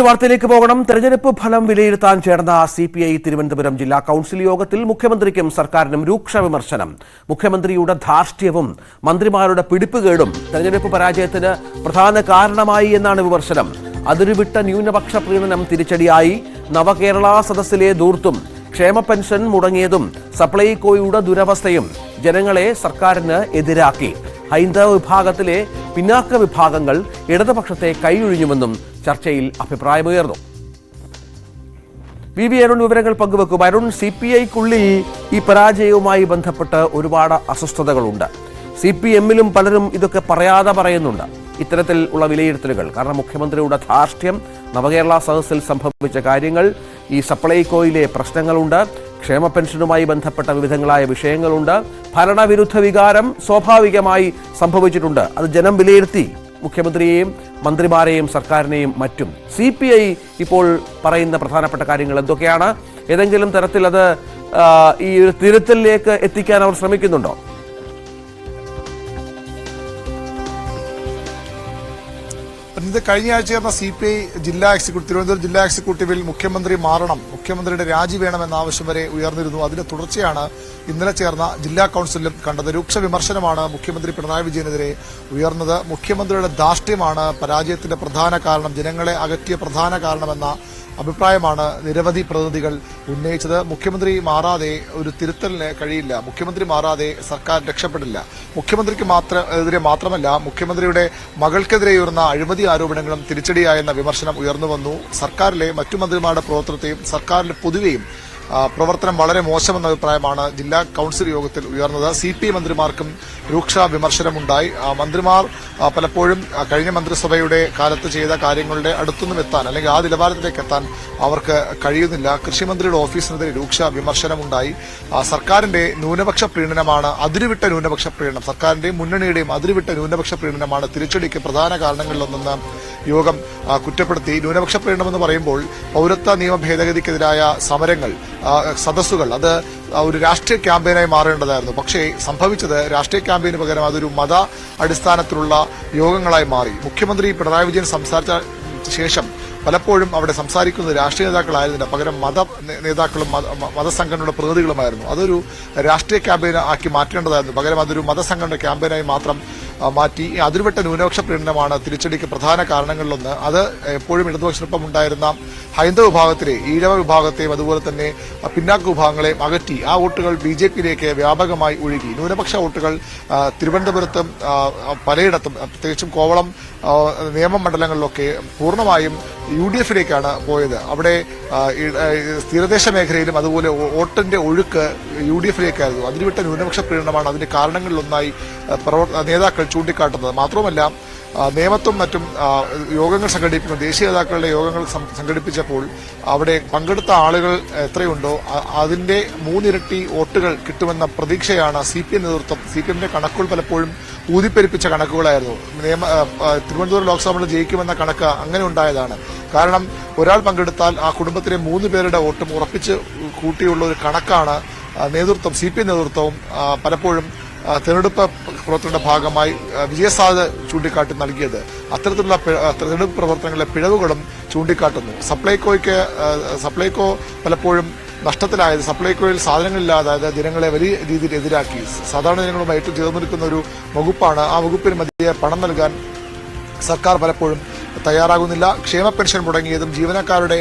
വാർത്തയിലേക്ക് പോകണം. തെരഞ്ഞെടുപ്പ് ഫലം വിലയിരുത്താൻ ചേർന്ന CPI തിരുവനന്തപുരം ജില്ലാ കൌൺസിൽ യോഗത്തിൽ മുഖ്യമന്ത്രിക്കും സർക്കാരിനും രൂക്ഷ വിമർശനം. മുഖ്യമന്ത്രിയുടെ ധാർഷ്ട്യവും മന്ത്രിമാരുടെ പിടിപ്പുകേടും തെരഞ്ഞെടുപ്പ് പരാജയത്തിന് പ്രധാന കാരണമായി എന്നാണ് വിമർശനം. അതിരുവിട്ട ന്യൂനപക്ഷ പ്രീണനം തിരിച്ചടിയായി. നവകേരള സദസ്സിലെ ധൂർത്തും ക്ഷേമ പെൻഷൻ മുടങ്ങിയതും സപ്ലൈകോയുടെ ദുരവസ്ഥയും ജനങ്ങളെ സർക്കാരിന് എതിരാക്കി. ഹൈന്ദവ വിഭാഗത്തിലെ പിന്നാക്ക വിഭാഗങ്ങൾ ഇടതുപക്ഷത്തെ കൈയൊഴിഞ്ഞുവെന്നും ചർച്ചയിൽ അഭിപ്രായമുയർന്നു. VV അരുൺ വിവരങ്ങൾ പങ്കുവെക്കും. അരുൺ, CPIക്കുള്ളിൽ ഈ പരാജയവുമായി ബന്ധപ്പെട്ട് ഒരുപാട് അസ്വസ്ഥതകളുണ്ട്. CPMലും പലരും ഇതൊക്കെ പറയാതെ പറയുന്നുണ്ട് ഇത്തരത്തിൽ ഉള്ള വിലയിരുത്തലുകൾ. കാരണം മുഖ്യമന്ത്രിയുടെ ധാർഷ്ട്യം, നവകേരള സദസ്സിൽ സംഭവിച്ച കാര്യങ്ങൾ, ഈ സപ്ലൈകോയിലെ പ്രശ്നങ്ങളുണ്ട്, ക്ഷേമ പെൻഷനുമായി ബന്ധപ്പെട്ട വിവിധങ്ങളായ വിഷയങ്ങളുണ്ട്, ഭരണവിരുദ്ധ വികാരം സ്വാഭാവികമായി സംഭവിച്ചിട്ടുണ്ട്. അത് ജനം വിലയിരുത്തി മുഖ്യമന്ത്രിയെയും മന്ത്രിമാരെയും സർക്കാരിനെയും മറ്റും. CPI ഇപ്പോൾ പറയുന്ന പ്രധാനപ്പെട്ട കാര്യങ്ങൾ എന്തൊക്കെയാണ്? ഏതെങ്കിലും തരത്തിൽ അത് ഈ ഒരു തിരുത്തലിലേക്ക് എത്തിക്കാൻ അവർ ശ്രമിക്കുന്നുണ്ടോ? ഇത് കഴിഞ്ഞ ആഴ്ച ചേർന്ന CPI തിരുവനന്തപുരം ജില്ലാ എക്സിക്യൂട്ടീവിൽ മുഖ്യമന്ത്രി മാറണം, മുഖ്യമന്ത്രിയുടെ രാജി വേണമെന്ന ആവശ്യം വരെ ഉയർന്നിരുന്നു. അതിന്റെ തുടർച്ചയാണ് ഇന്നലെ ചേർന്ന ജില്ലാ കൌൺസിലും കണ്ടത്. രൂക്ഷ വിമർശനമാണ് മുഖ്യമന്ത്രി പിണറായി വിജയനെതിരെ ഉയർന്നത്. മുഖ്യമന്ത്രിയുടെ ധാർഷ്ട്യമാണ് പരാജയത്തിന്റെ പ്രധാന കാരണം, ജനങ്ങളെ അകറ്റിയ പ്രധാന കാരണമെന്ന അഭിപ്രായമാണ് നിരവധി പ്രതിനിധികൾ ഉന്നയിച്ചത്. മുഖ്യമന്ത്രി മാറാതെ ഒരു തിരുത്തലിന് കഴിയില്ല, മുഖ്യമന്ത്രി മാറാതെ സർക്കാർ രക്ഷപ്പെടില്ല. മുഖ്യമന്ത്രിക്ക് എതിരെ മാത്രമല്ല, മുഖ്യമന്ത്രിയുടെ മകൾക്കെതിരെ ഉയർന്ന അഴിമതി ആരോപണങ്ങളും തിരിച്ചടിയായെന്ന വിമർശനം ഉയർന്നു വന്നു. സർക്കാരിലെ മറ്റു മന്ത്രിമാരുടെ പ്രവർത്തനത്തെയും സർക്കാരിന്റെ പൊതുവെയും പ്രവർത്തനം വളരെ മോശമെന്ന അഭിപ്രായമാണ് ജില്ലാ കൌൺസിൽ യോഗത്തിൽ ഉയർന്നത്. CPI മന്ത്രിമാർക്കും രൂക്ഷ വിമർശനമുണ്ടായി. മന്ത്രിമാർ പലപ്പോഴും കഴിഞ്ഞ മന്ത്രിസഭയുടെ കാലത്ത് ചെയ്ത കാര്യങ്ങളുടെ അടുത്തൊന്നും എത്താൻ, അല്ലെങ്കിൽ ആ നിലവാരത്തിലേക്ക് എത്താൻ അവർക്ക് കഴിയുന്നില്ല. കൃഷിമന്ത്രിയുടെ ഓഫീസിനെതിരെ രൂക്ഷ വിമർശനമുണ്ടായി. സർക്കാരിന്റെ ന്യൂനപക്ഷ പ്രീണനമാണ്, അതിരുവിട്ട ന്യൂനപക്ഷ പ്രീണനം, സർക്കാരിന്റെയും മുന്നണിയുടെയും അതിരുവിട്ട ന്യൂനപക്ഷ പ്രീണനമാണ് തിരിച്ചടിക്ക് പ്രധാന കാരണങ്ങളിലൊന്നെന്ന് യോഗം കുറ്റപ്പെടുത്തി. ന്യൂനപക്ഷ പ്രീണനം എന്ന് പറയുമ്പോൾ പൌരത്വ നിയമ ഭേദഗതിക്കെതിരായ സമരങ്ങൾ, സദസ്സുകൾ, അത് ഒരു രാഷ്ട്രീയ ക്യാമ്പയിനായി മാറേണ്ടതായിരുന്നു. പക്ഷേ സംഭവിച്ചത് രാഷ്ട്രീയ ക്യാമ്പയിന് പകരം അതൊരു മത അടിസ്ഥാനത്തിലുള്ള യോഗങ്ങളായി മാറി. മുഖ്യമന്ത്രി പിണറായി വിജയൻ സംസാരിച്ച ശേഷം പലപ്പോഴും അവിടെ സംസാരിക്കുന്നത് രാഷ്ട്രീയ നേതാക്കളായിരുന്നില്ല, പകരം മത നേതാക്കളും മതസംഘടനയുടെ പ്രതിനിധികളുമായിരുന്നു. അതൊരു രാഷ്ട്രീയ ക്യാമ്പയിൻ ആക്കി മാറ്റേണ്ടതായിരുന്നു, പകരം അതൊരു മതസംഘടന ക്യാമ്പയിനായി മാത്രം മാറ്റി. അതിർവട്ട ന്യൂനപക്ഷ പ്രീണനമാണ് തിരിച്ചടിക്ക് പ്രധാന കാരണങ്ങളിലൊന്ന്. അത് എപ്പോഴും ഇടതുപക്ഷത്തിനൊപ്പം ഉണ്ടായിരുന്ന ഹൈന്ദവ വിഭാഗത്തിലെ ഈഴവ വിഭാഗത്തെയും അതുപോലെ തന്നെ പിന്നാക്ക വിഭാഗങ്ങളെയും അകറ്റി ആ വോട്ടുകൾ BJPയിലേക്ക് വ്യാപകമായി ഒഴുകി. ന്യൂനപക്ഷ വോട്ടുകൾ തിരുവനന്തപുരത്തും പലയിടത്തും, പ്രത്യേകിച്ചും കോവളം നിയമമണ്ഡലങ്ങളിലൊക്കെ പൂർണ്ണമായും UDFിലേക്കാണ് പോയത്. അവിടെ തീരദേശ മേഖലയിലും അതുപോലെ വോട്ടിന്റെ ഒഴുക്ക് UDFിലേക്കായിരുന്നു. അതിരുവിട്ട ന്യൂനപക്ഷ പ്രീണനമാണ് അതിന്റെ കാരണങ്ങളിലൊന്നായി നേതാക്കൾ ചൂണ്ടിക്കാട്ടുന്നത്. മാത്രമല്ല, നിയമത്തും മറ്റും യോഗങ്ങൾ സംഘടിപ്പിക്കുന്ന ദേശീയ നേതാക്കളുടെ യോഗങ്ങൾ സംഘടിപ്പിച്ചപ്പോൾ അവിടെ പങ്കെടുത്ത ആളുകൾ എത്രയുണ്ടോ അതിന്റെ 3 ഇരട്ടി വോട്ടുകൾ കിട്ടുമെന്ന പ്രതീക്ഷയാണ് CPM നേതൃത്വം. CPMന്റെ കണക്കുകൾ പലപ്പോഴും ഊതിപ്പെരിപ്പിച്ച കണക്കുകളായിരുന്നു. തിരുവനന്തപുരം ലോക്സഭയിൽ ജയിക്കുമെന്ന കണക്ക് അങ്ങനെ ഉണ്ടായതാണ്. കാരണം ഒരാൾ പങ്കെടുത്താൽ ആ കുടുംബത്തിലെ 3 പേരുടെ വോട്ടും ഉറപ്പിച്ച് കൂട്ടിയുള്ള ഒരു കണക്കാണ് CPM നേതൃത്വവും പലപ്പോഴും തെരഞ്ഞെടുപ്പ് പ്രവർത്തനങ്ങളുടെ ഭാഗമായി വിജയസാധ്യത ചൂണ്ടിക്കാട്ടി നൽകിയത്. അത്തരത്തിലുള്ള തെരഞ്ഞെടുപ്പ് പ്രവർത്തനങ്ങളിലെ പിഴവുകളും ചൂണ്ടിക്കാട്ടുന്നു. സപ്ലൈകോ പലപ്പോഴും നഷ്ടത്തിലായത്, സപ്ലൈകോയിൽ സാധനങ്ങളില്ലാതായത് ജനങ്ങളെ വലിയ രീതിയിൽ എതിരാക്കി. സാധാരണ ജനങ്ങളുമായിട്ട് ചേർന്ന് നിൽക്കുന്ന ഒരു വകുപ്പാണ്. ആ വകുപ്പിന് മതിയായ പണം നൽകാൻ സർക്കാർ പലപ്പോഴും തയ്യാറാകുന്നില്ല. ക്ഷേമ പെൻഷൻ മുടങ്ങിയതും ജീവനക്കാരുടെ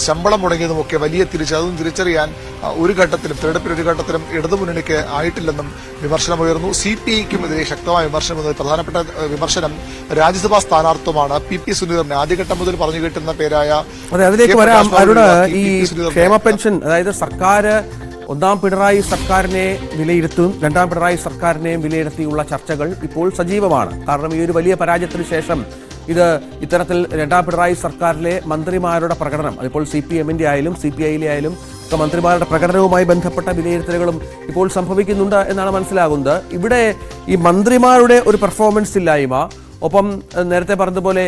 ശമ്പളം മുടങ്ങിയതുമൊക്കെ വലിയ തിരിച്ചറിയാൻ തെരഞ്ഞെടുപ്പിൽ ഒരു ഘട്ടത്തിലും ഇടതുമുന്നണിക്ക് ആയിട്ടില്ലെന്നും വിമർശനമുയർന്നു. CPIക്കും എതിരെ ശക്തമായ വിമർശനം. പ്രധാനപ്പെട്ട വിമർശനം രാജ്യസഭാ സ്ഥാനാർത്ഥിത്വമാണ്. PP സുനീറിനെ ആദ്യഘട്ടം മുതൽ പറഞ്ഞു കേട്ടുന്ന പേരായ അതിലേക്ക് വരാം. ഈ ക്ഷേമ പെൻഷൻ, അതായത് സർക്കാർ ഒന്നാം പിണറായി സർക്കാരിനെ വിലയിരുത്തും, രണ്ടാം പിണറായി സർക്കാരിനെയും വിലയിരുത്തിയുള്ള ചർച്ചകൾ ഇപ്പോൾ സജീവമാണ്. കാരണം ഈ ഒരു വലിയ പരാജയത്തിന് ശേഷം ഇത്തരത്തിൽ രണ്ടാം പിണറായി സർക്കാരിലെ മന്ത്രിമാരുടെ പ്രകടനം, അതിപ്പോൾ CPMന്റെ ആയാലും CPIയിലെ ആയാലും ഒക്കെ മന്ത്രിമാരുടെ പ്രകടനവുമായി ബന്ധപ്പെട്ട വിലയിരുത്തലുകളും ഇപ്പോൾ സംഭവിക്കുന്നുണ്ട് എന്നാണ് മനസ്സിലാകുന്നത്. ഇവിടെ ഈ മന്ത്രിമാരുടെ ഒരു പെർഫോമൻസ് ഇല്ലായ്മ, ഒപ്പം നേരത്തെ പറഞ്ഞതുപോലെ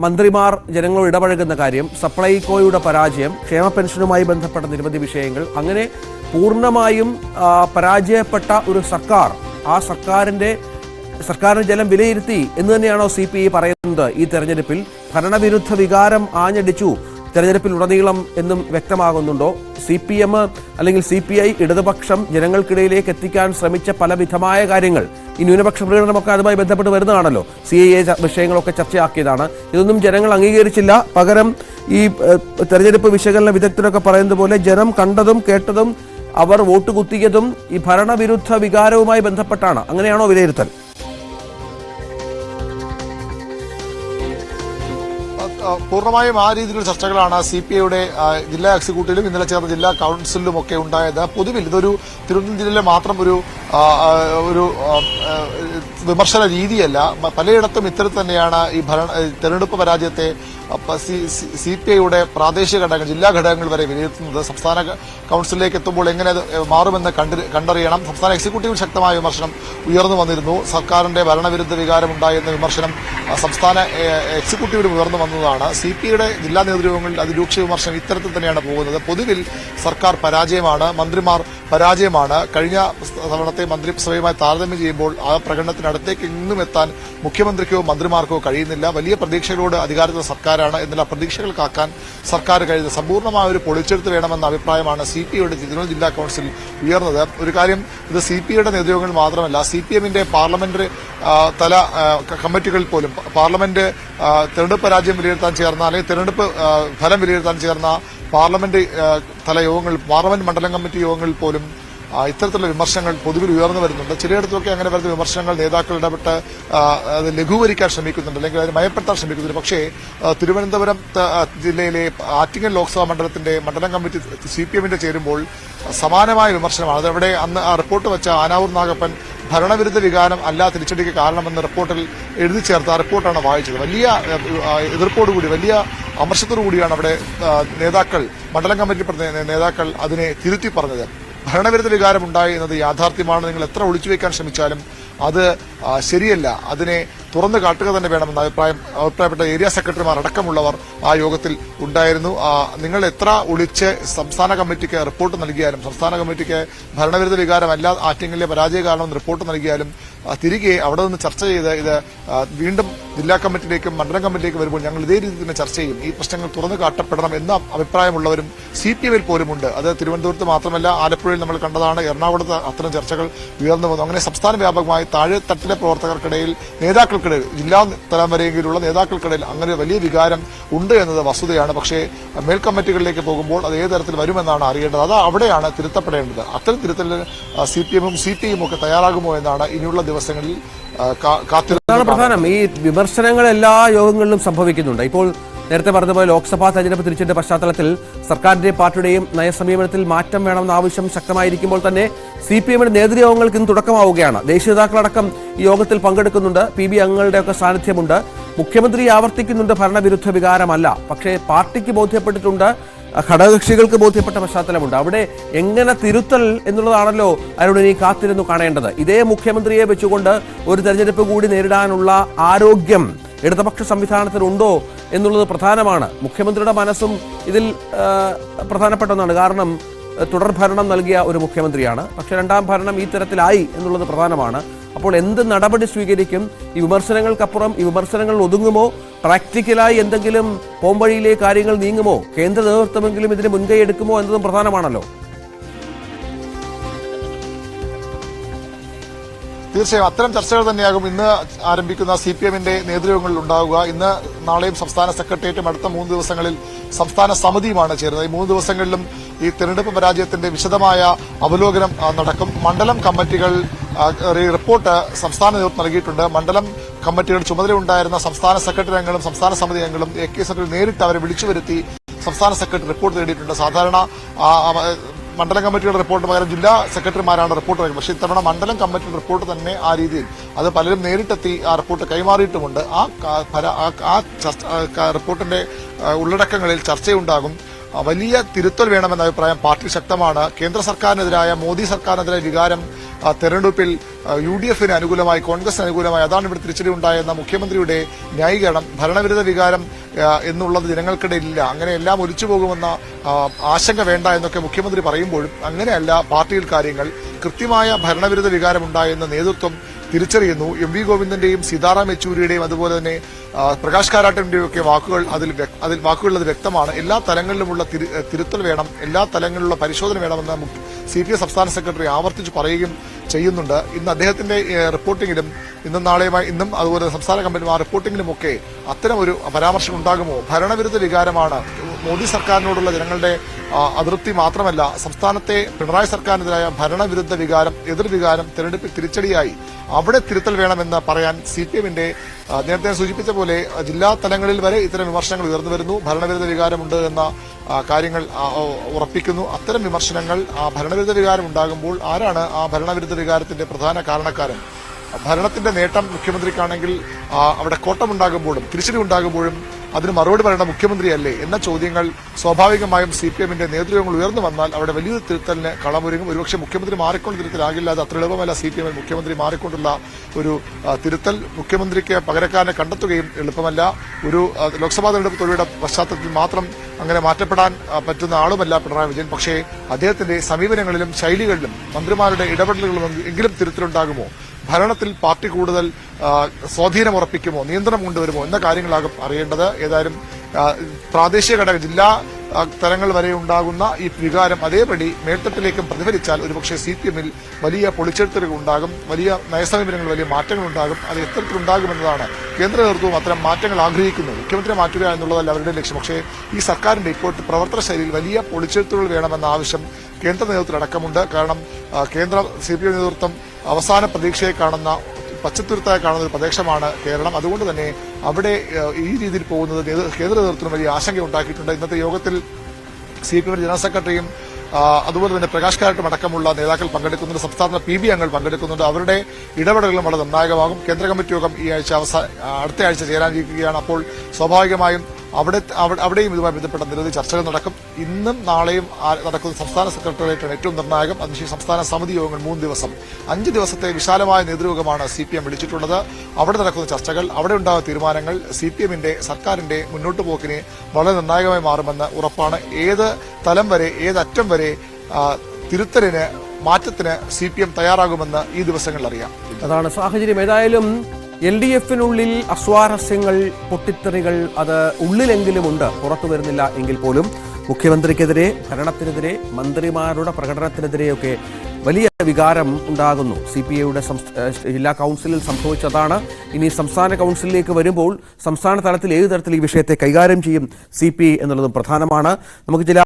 മന്ത്രിമാർ ജനങ്ങളോട് ഇടപഴകുന്ന കാര്യം, സപ്ലൈകോയുടെ പരാജയം, ക്ഷേമ പെൻഷനുമായി ബന്ധപ്പെട്ട നിരവധി വിഷയങ്ങൾ, അങ്ങനെ പൂർണ്ണമായും പരാജയപ്പെട്ട ഒരു സർക്കാർ, ആ സർക്കാരിൻ്റെ സർക്കാരിന് ജലം വിലയിരുത്തി എന്ന് തന്നെയാണോ CPI പറയുന്നത്? ഈ തെരഞ്ഞെടുപ്പിൽ ഭരണവിരുദ്ധ വികാരം ആഞ്ഞടിച്ചു തെരഞ്ഞെടുപ്പിൽ ഉടനീളം എന്നും വ്യക്തമാകുന്നുണ്ടോ? CPM അല്ലെങ്കിൽ CPI ഇടതുപക്ഷം ജനങ്ങൾക്കിടയിലേക്ക് എത്തിക്കാൻ ശ്രമിച്ച പലവിധമായ കാര്യങ്ങൾ, ഈ ന്യൂനപക്ഷ പ്രകടനമൊക്കെ അതുമായി ബന്ധപ്പെട്ട് വരുന്നതാണല്ലോ. CAA വിഷയങ്ങളൊക്കെ ചർച്ചയാക്കിയതാണ്. ഇതൊന്നും ജനങ്ങൾ അംഗീകരിച്ചില്ല. പകരം ഈ തെരഞ്ഞെടുപ്പ് വിശകലന വിദഗ്ധരൊക്കെ പറയുന്നത് പോലെ ജനം കണ്ടതും കേട്ടതും അവർ വോട്ട് കുത്തിയതും ഈ ഭരണവിരുദ്ധ വികാരവുമായി ബന്ധപ്പെട്ടാണ്. അങ്ങനെയാണോ വിലയിരുത്തൽ? പൂർണ്ണമായും ആ രീതിയിലുള്ള ചർച്ചകളാണ് CPIയുടെ ജില്ലാ എക്സിക്യൂട്ടീവിലും ഇന്നലെ ചേർന്ന ജില്ലാ കൌൺസിലും ഒക്കെ ഉണ്ടായത്. പൊതുവിൽ ഇതൊരു തിരുവനന്തപുരം ജില്ലയിലെ മാത്രം ഒരു വിമർശന രീതിയല്ല. പലയിടത്തും ഇത്തരത്തിൽ തന്നെയാണ് ഈ തെരഞ്ഞെടുപ്പ് പരാജയത്തെ CPIയുടെ പ്രാദേശിക ഘടകങ്ങൾ, ജില്ലാ ഘടകങ്ങൾ വരെ വിലയിരുത്തുന്നത്. സംസ്ഥാന കൌൺസിലിലേക്ക് എത്തുമ്പോൾ എങ്ങനെ അത് മാറുമെന്ന് കണ്ടറിയണം. സംസ്ഥാന എക്സിക്യൂട്ടീവിൽ ശക്തമായ വിമർശനം ഉയർന്നു വന്നിരുന്നു. സർക്കാരിന്റെ ഭരണവിരുദ്ധ വികാരമുണ്ടായെന്ന വിമർശനം സംസ്ഥാന എക്സിക്യൂട്ടീവിലും ഉയർന്നു വന്നതാണ്. CPIയുടെ ജില്ലാ നേതൃത്വങ്ങളിൽ അതിരൂക്ഷ വിമർശനം ഇത്തരത്തിൽ തന്നെയാണ് പോകുന്നത്. പൊതുവിൽ സർക്കാർ പരാജയമാണ്, മന്ത്രിമാർ പരാജയമാണ്. കഴിഞ്ഞ തവണത്തെ മന്ത്രിസഭയുമായി താരതമ്യം ചെയ്യുമ്പോൾ ആ പ്രകടനത്തിനടുത്തേക്ക് ഇന്നും എത്താൻ മുഖ്യമന്ത്രിക്കോ മന്ത്രിമാർക്കോ കഴിയുന്നില്ല. വലിയ പ്രതീക്ഷകളോട് അധികാരത്തിൽ സർക്കാരാണ്. എന്നാൽ ആ പ്രതീക്ഷകൾ കാക്കാൻ സർക്കാർ കഴിഞ്ഞത് സമ്പൂർണ്ണമായ ഒരു പൊളിച്ചെടുത്ത് വേണമെന്ന അഭിപ്രായമാണ് CPIയുടെ തിരുവനന്തപുരം ജില്ലാ കൌൺസിൽ ഉയർന്നത്. ഒരു കാര്യം, ഇത് CPIയുടെ നേതൃത്വങ്ങൾ മാത്രമല്ല, CPMന്റെ പാർലമെന്റ് തല കമ്മിറ്റികളിൽ പോലും, പാർലമെന്റ് തെരഞ്ഞെടുപ്പ് പരാജയം വിലയിരുത്താൻ ചേർന്ന അല്ലെങ്കിൽ തെരഞ്ഞെടുപ്പ് ഫലം വിലയിരുത്താൻ ചേർന്ന പാർലമെന്റ് തല യോഗങ്ങളിൽ, പാർലമെന്റ് മണ്ഡലം കമ്മിറ്റി യോഗങ്ങളിൽ പോലും ഇത്തരത്തിലുള്ള വിമർശനങ്ങൾ പൊതുവിൽ ഉയർന്നു വരുന്നുണ്ട്. ചിലയിടത്തൊക്കെ അങ്ങനെ വരുന്ന വിമർശനങ്ങൾ നേതാക്കൾ ഇടപെട്ട് അത് ലഘൂകരിക്കാൻ ശ്രമിക്കുന്നുണ്ട്, അല്ലെങ്കിൽ അതിന് മയപ്പെടുത്താൻ ശ്രമിക്കുന്നുണ്ട്. പക്ഷേ തിരുവനന്തപുരം ജില്ലയിലെ ആറ്റിങ്ങൽ ലോക്സഭാ മണ്ഡലത്തിന്റെ മണ്ഡലം കമ്മിറ്റി CPMന്റെ ചേരുമ്പോൾ സമാനമായ വിമർശനമാണ്. അതവിടെ അന്ന് ആ റിപ്പോർട്ട് വെച്ച ആനാവൂർ നാഗപ്പൻ ഭരണവിരുദ്ധ വികാരം അല്ല തിരിച്ചടിക്ക് കാരണമെന്ന് റിപ്പോർട്ടിൽ എഴുതി ചേർത്ത ആ റിപ്പോർട്ടാണ് വായിച്ചത്. വലിയ എതിർപ്പോടുകൂടി, വലിയ അമർഷത്തോടു കൂടിയാണ് അവിടെ നേതാക്കൾ, മണ്ഡലം കമ്മിറ്റി നേതാക്കൾ അതിനെ തിരുത്തി പറഞ്ഞത്. ഭരണവിരുദ്ധ വികാരം ഉണ്ടായി എന്നത് യാഥാർത്ഥ്യമാണ്. നിങ്ങൾ എത്ര ഒളിച്ചുവെക്കാൻ ശ്രമിച്ചാലും അത് ശരിയല്ല. അതിനെ തുറന്നു കാട്ടുക തന്നെ വേണമെന്ന അഭിപ്രായപ്പെട്ട ഏരിയ സെക്രട്ടറിമാർ അടക്കമുള്ളവർ ആ യോഗത്തിൽ ഉണ്ടായിരുന്നു. നിങ്ങൾ എത്ര ഒളിച്ച് സംസ്ഥാന കമ്മിറ്റിക്ക് റിപ്പോർട്ട് നൽകിയാലും, സംസ്ഥാന കമ്മിറ്റിക്ക് ഭരണവിരുദ്ധ വികാരമല്ല ആറ്റിങ്ങലിലെ പരാജയ കാരണമെന്ന് റിപ്പോർട്ട് നൽകിയാലും തിരികെ അവിടെ നിന്ന് ചർച്ച ചെയ്ത് ഇത് വീണ്ടും ജില്ലാ കമ്മിറ്റിയിലേക്കും മണ്ഡലം കമ്മിറ്റിയിലേക്കും വരുമ്പോൾ ഞങ്ങൾ ഇതേ രീതിയിൽ തന്നെ ചർച്ച ചെയ്യും, ഈ പ്രശ്നങ്ങൾ തുറന്നു കാട്ടപ്പെടണം എന്ന അഭിപ്രായമുള്ളവരും CPMൽ പോലുമുണ്ട്. അത് തിരുവനന്തപുരത്ത് മാത്രമല്ല, ആലപ്പുഴയിൽ നമ്മൾ കണ്ടതാണ്. എറണാകുളത്ത് അത്തരം ചർച്ചകൾ ഉയർന്നു വന്നു. അങ്ങനെ സംസ്ഥാന വ്യാപകമായി താഴെത്തട്ടിലെ പ്രവർത്തകർക്കിടയിൽ, നേതാക്കൾക്കിടയിൽ, ജില്ലാ തലം വരെയെങ്കിലുള്ള നേതാക്കൾക്കിടയിൽ അങ്ങനെ വലിയ വികാരം ഉണ്ട് എന്നത് വസ്തുതയാണ്. പക്ഷേ മേൽ കമ്മിറ്റികളിലേക്ക് പോകുമ്പോൾ അത് ഏത് തരത്തിൽ വരുമെന്നാണ് അറിയേണ്ടത്. അത് അവിടെയാണ് തിരുത്തപ്പെടേണ്ടത്. അത്തരം തിരുത്തലിന് CPMും CPIയും ഒക്കെ തയ്യാറാകുമോ എന്നാണ് ഇനിയുള്ള ദിവസങ്ങളിൽ അതാണ് പ്രധാനം. ഈ വിമർശനങ്ങൾ എല്ലാ യോഗങ്ങളിലും സംഭവിക്കുന്നുണ്ട്. ഇപ്പോൾ നേരത്തെ പറഞ്ഞതുപോലെ ലോക്സഭാ തെരഞ്ഞെടുപ്പ് തിരിച്ചെടുത്ത പശ്ചാത്തലത്തിൽ സർക്കാരിന്റെ പാർട്ടിയുടെയും നയസമീപനത്തിൽ മാറ്റം വേണമെന്ന ആവശ്യം ശക്തമായിരിക്കുമ്പോൾ തന്നെ CPMന്റെ നേതൃയോഗങ്ങൾക്ക് ഇന്ന് തുടക്കമാവുകയാണ്. ദേശീയ നേതാക്കളടക്കം ഈ യോഗത്തിൽ പങ്കെടുക്കുന്നുണ്ട്. PB അംഗങ്ങളുടെയൊക്കെ സാന്നിധ്യമുണ്ട്. മുഖ്യമന്ത്രി ആവർത്തിക്കുന്നുണ്ട് ഭരണവിരുദ്ധ വികാരമല്ല, പക്ഷേ പാർട്ടിക്ക് ബോധ്യപ്പെട്ടിട്ടുണ്ട്, ഘടകകക്ഷികൾക്ക് ബോധ്യപ്പെട്ട പശ്ചാത്തലമുണ്ട്. അവിടെ എങ്ങനെ തിരുത്തൽ എന്നുള്ളതാണല്ലോ അവരോട് ഇനി കാത്തിരുന്നു കാണേണ്ടത്. ഇതേ മുഖ്യമന്ത്രിയെ വെച്ചുകൊണ്ട് ഒരു തെരഞ്ഞെടുപ്പ് കൂടി നേരിടാനുള്ള ആരോഗ്യം ഇടതുപക്ഷ സംവിധാനത്തിനുണ്ടോ എന്നുള്ളത് പ്രധാനമാണ്. മുഖ്യമന്ത്രിയുടെ മനസ്സും ഇതിൽ പ്രധാനപ്പെട്ട ഒന്നാണ്. കാരണം തുടർഭരണം നൽകിയ ഒരു മുഖ്യമന്ത്രിയാണ്. പക്ഷെ രണ്ടാം ഭരണം ഈ തരത്തിലായി എന്നുള്ളത് പ്രധാനമാണ്. അപ്പോൾ എന്ത് നടപടി സ്വീകരിക്കും? ഈ വിമർശനങ്ങൾക്കപ്പുറം ഈ വിമർശനങ്ങൾ ഒതുങ്ങുമോ? പ്രാക്ടിക്കലായി എന്തെങ്കിലും പോംവഴിയിലെ കാര്യങ്ങൾ നീങ്ങുമോ? കേന്ദ്ര നേതൃത്വമെങ്കിലും ഇതിന് മുൻകൈ എടുക്കുമോ എന്നതും പ്രധാനമാണല്ലോ. തീർച്ചയായും അത്തരം ചർച്ചകൾ തന്നെയാകും ഇന്ന് ആരംഭിക്കുന്ന CPMന്റെ നേതൃയോഗങ്ങളിൽ ഉണ്ടാവുക. ഇന്ന് നാളെയും സംസ്ഥാന സെക്രട്ടേറിയറ്റും അടുത്ത 3 ദിവസങ്ങളിൽ സംസ്ഥാന സമിതിയുമാണ് ചേരുന്നത്. ഈ 3 ദിവസങ്ങളിലും ഈ തെരഞ്ഞെടുപ്പ് പരാജയത്തിന്റെ വിശദമായ അവലോകനം നടക്കും. മണ്ഡലം കമ്മിറ്റികൾ റിപ്പോർട്ട് സംസ്ഥാന നേതൃത്വം നൽകിയിട്ടുണ്ട്. മണ്ഡലം കമ്മിറ്റിയുടെ ചുമതലയുണ്ടായിരുന്ന സംസ്ഥാന സെക്രട്ടറി അംഗങ്ങളും സംസ്ഥാന സമിതി അംഗങ്ങളും AK സെക്രട്ടറി നേരിട്ട് അവരെ വിളിച്ചു വരുത്തി സംസ്ഥാന സെക്രട്ടറി റിപ്പോർട്ട് നേടിയിട്ടുണ്ട്. സാധാരണ മണ്ഡലം കമ്മിറ്റിയുടെ റിപ്പോർട്ട് പകരം ജില്ലാ സെക്രട്ടറിമാരാണ് റിപ്പോർട്ട് നൽകുന്നത്. പക്ഷേ ഇത്തവണ മണ്ഡലം കമ്മിറ്റിയുടെ റിപ്പോർട്ട് തന്നെ ആ രീതിയിൽ അത് പലരും നേരിട്ടെത്തി ആ റിപ്പോർട്ട് കൈമാറിയിട്ടുമുണ്ട്. ആ റിപ്പോർട്ടിന്റെ ഉള്ളടക്കങ്ങളിൽ ചർച്ചയുണ്ടാകും. വലിയ തിരുത്തൽ വേണമെന്ന അഭിപ്രായം പാർട്ടി ശക്തമാണ്. കേന്ദ്ര സർക്കാരിനെതിരായ, മോദി സർക്കാരിനെതിരായ വികാരം തെരഞ്ഞെടുപ്പിൽ UDFന് അനുകൂലമായി, കോൺഗ്രസിന് അനുകൂലമായി, അതാണ് ഇവിടെ തിരിച്ചടി ഉണ്ടായെന്ന മുഖ്യമന്ത്രിയുടെ ന്യായീകരണം. ഭരണവിരുദ്ധ വികാരം എന്നുള്ളത് ജനങ്ങൾക്കിടയിലില്ല, അങ്ങനെ എല്ലാം ഒലിച്ചു പോകുമെന്ന ആശങ്ക വേണ്ട എന്നൊക്കെ മുഖ്യമന്ത്രി പറയുമ്പോഴും അങ്ങനെയല്ല പാർട്ടിയിൽ കാര്യങ്ങൾ. കൃത്യമായ ഭരണവിരുദ്ധ വികാരമുണ്ടായെന്ന് നേതൃത്വം തിരിച്ചറിയുന്നു. എം.വി. ഗോവിന്ദന്റെയും സീതാറാം യെച്ചൂരിയുടെയും അതുപോലെ തന്നെ പ്രകാശ് കാരാട്ടിന്റെയും ഒക്കെ വാക്കുകൾ അതിൽ വ്യക്തമാണ്. എല്ലാ തലങ്ങളിലുമുള്ള തിരുത്തൽ വേണം, എല്ലാ തലങ്ങളിലുള്ള പരിശോധന വേണമെന്ന് CPI സംസ്ഥാന സെക്രട്ടറി ആവർത്തിച്ച് പറയുകയും ചെയ്യുന്നുണ്ട്. ഇന്ന് അദ്ദേഹത്തിന്റെ റിപ്പോർട്ടിങ്ങിലും ഇന്നും അതുപോലെ സംസ്ഥാന കമ്പനിമാർ റിപ്പോർട്ടിങ്ങിലുമൊക്കെ അത്തരം ഒരു പരാമർശം ഉണ്ടാകുമോ? ഭരണവിരുദ്ധ വികാരമാണ് മോദി സർക്കാരിനോടുള്ള ജനങ്ങളുടെ അതൃപ്തി മാത്രമല്ല, സംസ്ഥാനത്തെ പിണറായി സർക്കാരിനെതിരായ ഭരണവിരുദ്ധ വികാരം, എതിർവികാരം തെരഞ്ഞെടുപ്പിൽ തിരിച്ചടിയായി. അവിടെ തിരുത്തൽ വേണമെന്ന് പറയാൻ CPM-ന്റെ നേരത്തെ സൂചിപ്പിച്ച പോലെ ജില്ലാ തലങ്ങളിൽ വരെ ഇത്തരം വിമർശനങ്ങൾ ഉയർന്നു വരുന്നു. ഭരണവിരുദ്ധ വികാരമുണ്ട് എന്ന കാര്യങ്ങൾ ഉറപ്പിക്കുന്നു. അത്തരം വിമർശനങ്ങൾ ഭരണവിരുദ്ധ വികാരം ഉണ്ടാകുമ്പോൾ ആരാണ് ആ ഭരണവിരുദ്ധ വികാരത്തിന്റെ പ്രധാന കാരണക്കാരൻ? ഭരണത്തിന്റെ നേട്ടം മുഖ്യമന്ത്രിക്കാണെങ്കിൽ അവിടെ കോട്ടമുണ്ടാകുമ്പോഴും തിരിച്ചടി ഉണ്ടാകുമ്പോഴും അതിന് മറുപടി പറയേണ്ട മുഖ്യമന്ത്രിയല്ലേ എന്ന ചോദ്യങ്ങൾ സ്വാഭാവികമായും CPM-ന്റെ നേതൃത്വങ്ങൾ ഉയർന്നു വന്നാൽ അവിടെ വലിയൊരു തിരുത്തലിന് കളമൊരുങ്ങും. ഒരുപക്ഷെ മുഖ്യമന്ത്രി മാറിക്കൊണ്ട് തിരുത്തലാകില്ല. അത് അത്ര എളുപ്പമല്ല. CPM-ൽ മുഖ്യമന്ത്രി മാറിക്കൊണ്ടുള്ള ഒരു തിരുത്തൽ മുഖ്യമന്ത്രിക്ക് പകരക്കാരനെ കണ്ടെത്തുകയും എളുപ്പമല്ല. ഒരു ലോക്സഭാ തെരഞ്ഞെടുപ്പ് തോൽവിയുടെ പശ്ചാത്തലത്തിൽ മാത്രം അങ്ങനെ മാറ്റപ്പെടാൻ പറ്റുന്ന ആളുമല്ല പിണറായി വിജയൻ. പക്ഷേ അദ്ദേഹത്തിന്റെ സമീപനങ്ങളിലും ശൈലികളിലും മന്ത്രിമാരുടെ ഇടപെടലുകളും എങ്കിലും തിരുത്തലുണ്ടാകുമോ? ഭരണത്തിൽ പാർട്ടി കൂടുതൽ സ്വാധീനം ഉറപ്പിക്കുമോ, നിയന്ത്രണം കൊണ്ടുവരുമോ എന്ന കാര്യങ്ങളാകും അറിയേണ്ടത്. ഏതായാലും പ്രാദേശിക ഘടക ജില്ലാ തലങ്ങൾ വരെ ഉണ്ടാകുന്ന ഈ വികാരം അതേപടി മേൽത്തട്ടിലേക്കും പ്രതിഫലിച്ചാൽ ഒരുപക്ഷെ CPM-ൽ വലിയ പൊളിച്ചെഴുത്തുകൾ ഉണ്ടാകും, വലിയ നയസമീപനങ്ങൾ, വലിയ മാറ്റങ്ങൾ ഉണ്ടാകും. അത് എത്തരത്തിലുണ്ടാകുമെന്നതാണ് കേന്ദ്ര നേതൃത്വവും അത്തരം മാറ്റങ്ങൾ ആഗ്രഹിക്കുന്നത്. മുഖ്യമന്ത്രിയെ മാറ്റുക എന്നുള്ളതല്ല അവരുടെ ലക്ഷ്യം. പക്ഷേ ഈ സർക്കാരിന്റെ ഇപ്പോഴത്തെ പ്രവർത്തന ശൈലിയിൽ വലിയ പൊളിച്ചെഴുത്തുകൾ വേണമെന്ന ആവശ്യം കേന്ദ്ര നേതൃത്വത്തിലടക്കമുണ്ട്. കാരണം കേന്ദ്ര CPM നേതൃത്വം അവസാന പ്രതീക്ഷയെ കാണുന്ന, പച്ചത്തുരുത്തായി കാണുന്ന ഒരു പ്രദേശമാണ് കേരളം. അതുകൊണ്ട് തന്നെ അവിടെ ഈ രീതിയിൽ പോകുന്നത് കേന്ദ്ര നേതൃത്വത്തിന് വലിയ ആശങ്ക ഉണ്ടാക്കിയിട്ടുണ്ട്. ഇന്നത്തെ യോഗത്തിൽ CPM ജനറൽ സെക്രട്ടറിയും അതുപോലെ തന്നെ പ്രകാശ് കാരാട്ടും അടക്കമുള്ള നേതാക്കൾ പങ്കെടുക്കുന്നുണ്ട്. സംസ്ഥാന PB അംഗങ്ങൾ പങ്കെടുക്കുന്നുണ്ട്. അവരുടെ ഇടപെടലുകളും വളരെ നിർണായകമാകും. കേന്ദ്ര കമ്മിറ്റി യോഗം ഈ ആഴ്ച അടുത്ത ആഴ്ച ചേരാനിരിക്കുകയാണ്. അപ്പോൾ സ്വാഭാവികമായും അവിടെയും ഇതുമായി ബന്ധപ്പെട്ട നിരവധി ചർച്ചകൾ നടക്കും. ഇന്നും നാളെയും നടക്കുന്ന സംസ്ഥാന സെക്രട്ടേറിയറ്റാണ് ഏറ്റവും നിർണായകം. അതിനുശേഷം സംസ്ഥാന സമിതി യോഗങ്ങൾ 3 ദിവസം, 5 ദിവസത്തെ വിശാലമായ നേതൃയോഗമാണ് CPM വിളിച്ചിട്ടുള്ളത്. അവിടെ നടക്കുന്ന ചർച്ചകൾ, അവിടെ ഉണ്ടാകുന്ന തീരുമാനങ്ങൾ CPM-ന്റെ സർക്കാരിന്റെ മുന്നോട്ട് പോക്കിനെ വളരെ നിർണായകമായി മാറുമെന്ന് ഉറപ്പാണ്. ഏത് തലം വരെ, ഏതറ്റം വരെ തിരുത്തലിന്, മാറ്റത്തിന് CPM തയ്യാറാകുമെന്ന് ഈ ദിവസങ്ങളിൽ അറിയാം. അതാണ് സാഹചര്യം. ഏതായാലും LDF-നുള്ളിൽ അസ്വാരസ്യങ്ങൾ, പൊട്ടിത്തെറികൾ അത് ഉള്ളിലെങ്കിലും ഉണ്ട്, പുറത്തു വരുന്നില്ല എങ്കിൽ പോലും മുഖ്യമന്ത്രിക്കെതിരെ, ഭരണത്തിനെതിരെ, മന്ത്രിമാരുടെ പ്രകടനത്തിനെതിരെയൊക്കെ വലിയ വികാരം ഉണ്ടാകുന്നു. CPI-യുടെ ജില്ലാ കൗൺസിലിൽ സംഭവിച്ചതാണ്. ഇനി സംസ്ഥാന കൗൺസിലിലേക്ക് വരുമ്പോൾ സംസ്ഥാന തലത്തിൽ ഏത് തരത്തിൽ ഈ വിഷയത്തെ കൈകാര്യം ചെയ്യും CPI എന്നുള്ളതും പ്രധാനമാണ്. നമുക്ക്